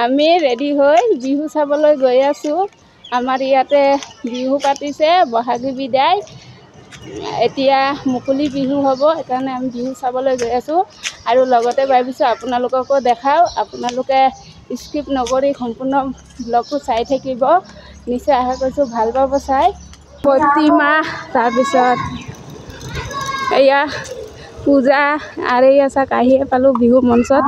আমি ৰেডি হৈ বিহু চাবলৈ গৈ আছোঁ। আমাৰ ইয়াতে বিহু পাতিছে, বহাগী বিদায়। এতিয়া মুকলি বিহু হ'ব, সেইকাৰণে আমি বিহু চাবলৈ গৈ আছোঁ। আৰু লগতে ভাবিছোঁ আপোনালোককো দেখাওঁ। আপোনালোকে স্কিপ নকৰি সম্পূৰ্ণ ব্লগটো চাই থাকিব। নিশ্চয় আশা কৰিছোঁ ভাল পাব চাই। প্ৰতিমা, তাৰপিছত এয়া পূজা আৰু এয়া চাওক আহিয়ে পালোঁ বিহু মঞ্চত।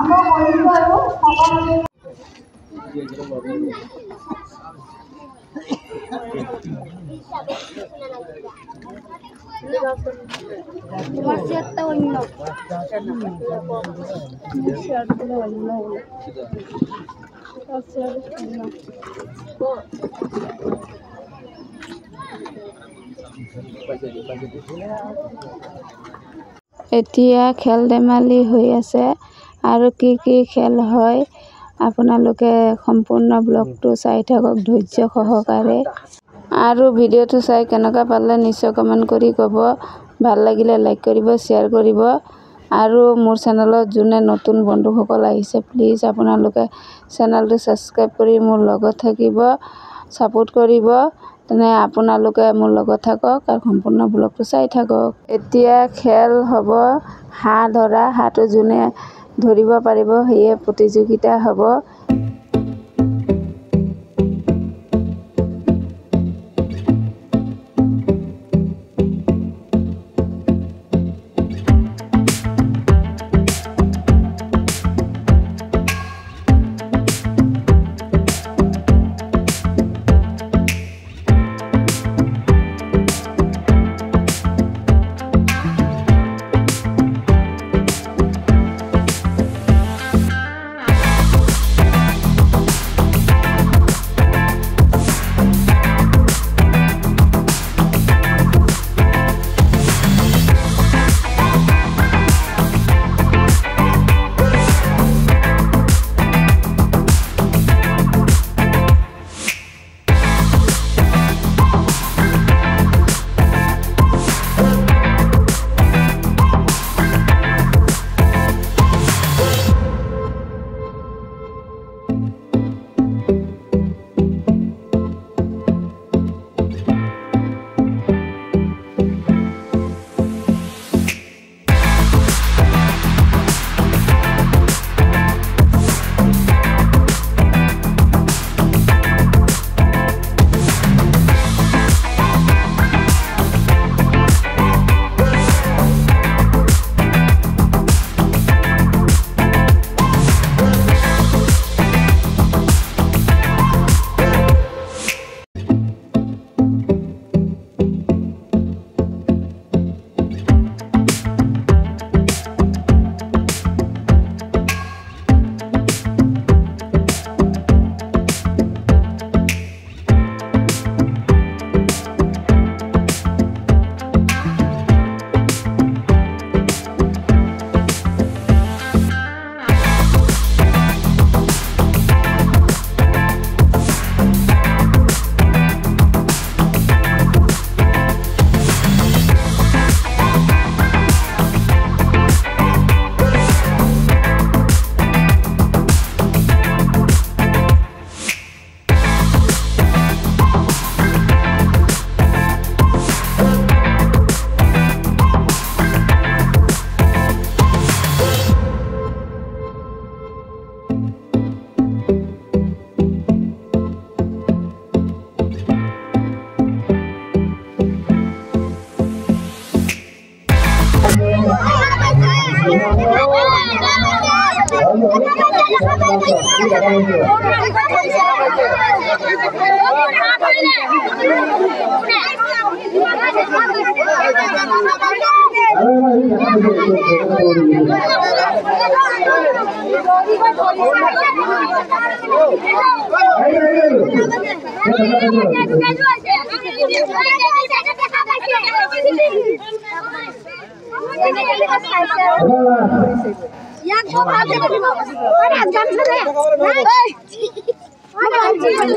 এতিয়া খেল ধেমালি হৈ আছে আৰু কি খেল হয় আপোনালোকে সম্পূৰ্ণ ব্লগটো চাই থাকক ধৈৰ্য সহকাৰে। আৰু ভিডিঅ'টো চাই কেনেকুৱা পালে নিশ্চয় কমেণ্ট কৰি ক'ব। ভাল লাগিলে লাইক কৰিব, শ্বেয়াৰ কৰিব। আৰু মোৰ চেনেলত যোনে নতুন বন্ধুসকল আহিছে প্লিজ আপোনালোকে চেনেলটো ছাবস্ক্ৰাইব কৰি মোৰ লগত থাকিব, ছাপোৰ্ট কৰিব। তেনে আপোনালোকে মোৰ লগত থাকক আৰু সম্পূৰ্ণ ব্লগটো চাই থাকক। এতিয়া খেল হ'ব হাঁহ ধৰা। হাঁহটো যোনে ধৰিব পাৰিব সেয়ে প্ৰতিযোগিতা হ'ব।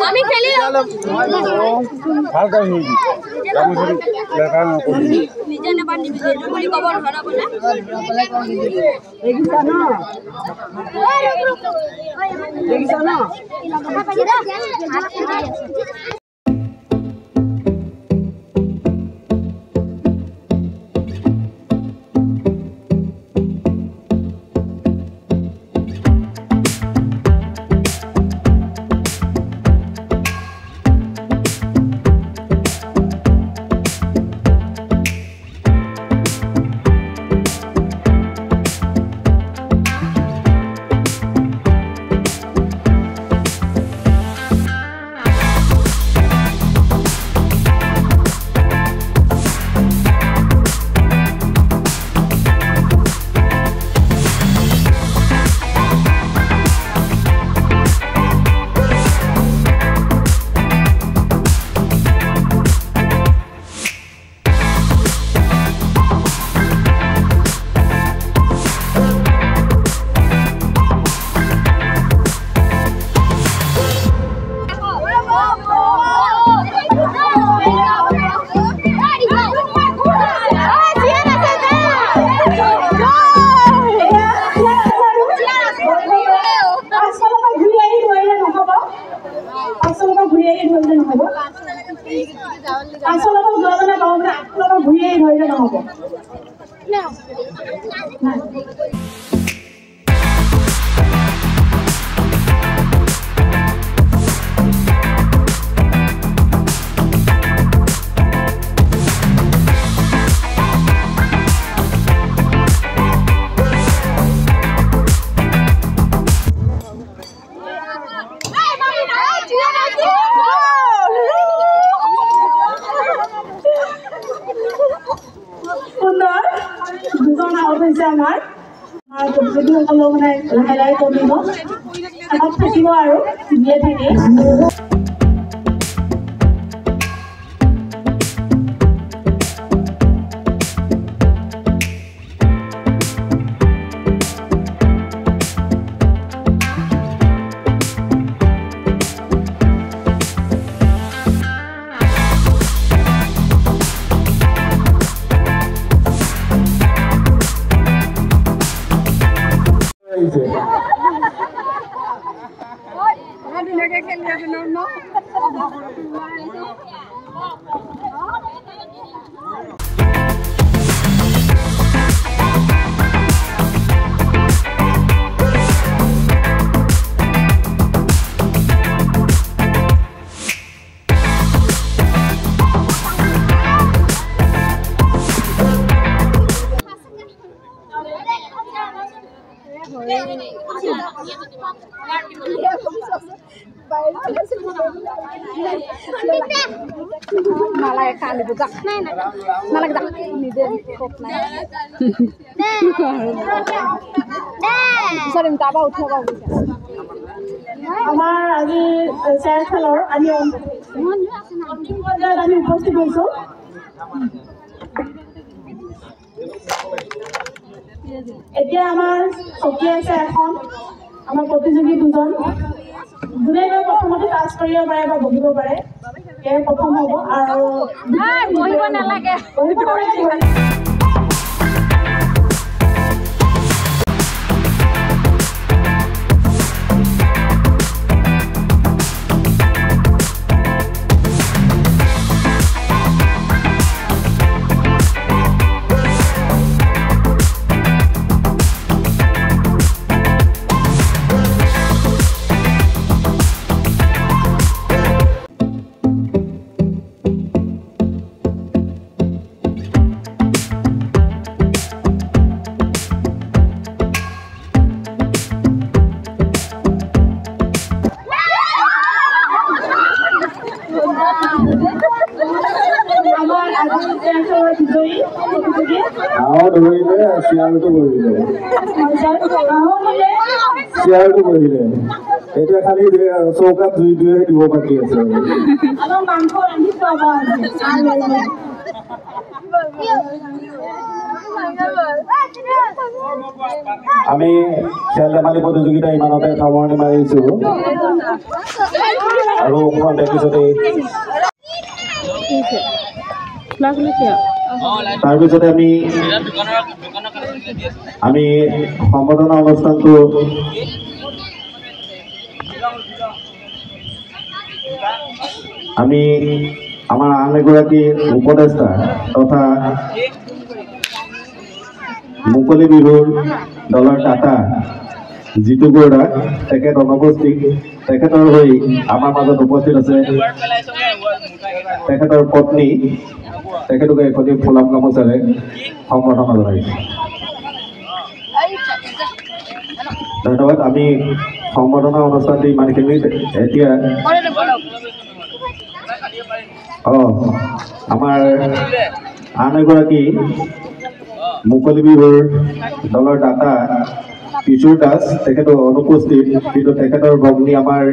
আমি খেলি ভালকৈ হেৰি নিজে নেবান্ধি বুলি ক'ব ধৰা বোলে দেখিছা ন Malay kali buka. Malay dak নিজে খোপ নাই। সরিম তাবা উঠাবা বুঝা। আমাৰ আজি চাৰ খেলৰ আমি উপস্থিত হৈছো এতিয়া আমাৰ চকী আছে এখন আমাৰ প্ৰতিযোগী দুজন যোনে প্ৰথমতে পাছ কৰিব পাৰে বা বহিব পাৰে এয়া প্ৰথম হ'ব আৰু বহিব নালাগে এতিয়া খালি চৌকাত জুই দুয়ে দিব বাকী আছে আমি খেল ধেমালি প্ৰতিযোগিতা ইমানতে সামৰণি মাৰিছো। আৰু তাৰপিছতে আমি সম্বৰ্ধনা অনুষ্ঠানটো আমি আমাৰ আন এগৰাকী উপদেষ্টা তথা মুকলি বিহুৰ দলৰ দাতা জিতু বৰুৱা তেখেত অনুপস্থিত তেখেতৰ হৈ আমাৰ মাজত উপস্থিত আছে তেখেতৰ পত্নী তেখেতকে এখনি ফুলাম গামোচাৰে সম্বৰ্ধনা জনাইছোঁ ধন্যবাদ আমি সম্বৰ্ধনা অনুষ্ঠানটি ইমানখিনি এতিয়া আমাৰ আন এগৰাকী মুকলি বিহুৰ দলৰ দাতা কিশোৰ দাস তেখেতো অনুপস্থিত কিন্তু তেখেতৰ ভগ্নী আমাৰ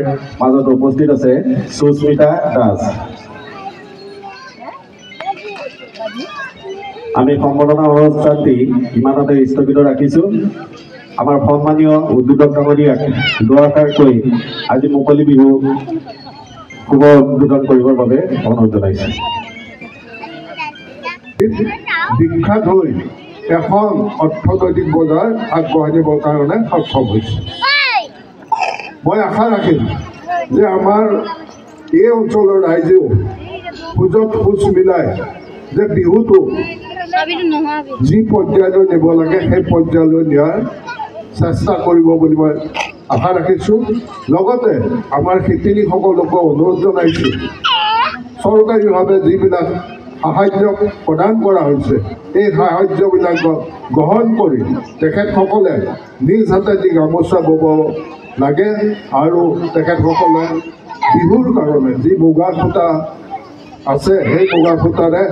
মাজত উপস্থিত আছে সুস্মিতা দাস আমি সম্বৰ্ধনা অনুষ্ঠানটি ইমানতে স্থগিত ৰাখিছোঁ আমাৰ সন্মানীয় উদ্বোধক ডাঙৰীয়াক দুআষাৰ কৈ আজি মুকলি বিহু শুভ উদ্বোধন কৰিবৰ বাবে অনুৰোধ জনাইছোঁ বিখ্যাত হৈ এখন অৰ্থনৈতিক বজাৰ আগবঢ়াই দিবৰ কাৰণে সক্ষম হৈছে মই আশা ৰাখিম যে আমাৰ এই অঞ্চলৰ ৰাইজেও খোজত খোজ মিলাই যে বিহুটো যি পৰ্যায়লৈ নিব লাগে সেই পৰ্যায়লৈ নিয়াৰ চেষ্টা কৰিব বুলি মই আশা ৰাখিছোঁ লগতে আমাৰ শিপিনীসকলকো অনুৰোধ জনাইছোঁ চৰকাৰীভাৱে যিবিলাক সাহায্য প্ৰদান কৰা হৈছে এই সাহায্যবিলাক গ্ৰহণ কৰি তেখেতসকলে নিজ হাতে যি গামোচা বব লাগে আৰু তেখেতসকলে বিহুৰ কাৰণে যি মুগা সূতা আছে সেই মুগা সূতাৰে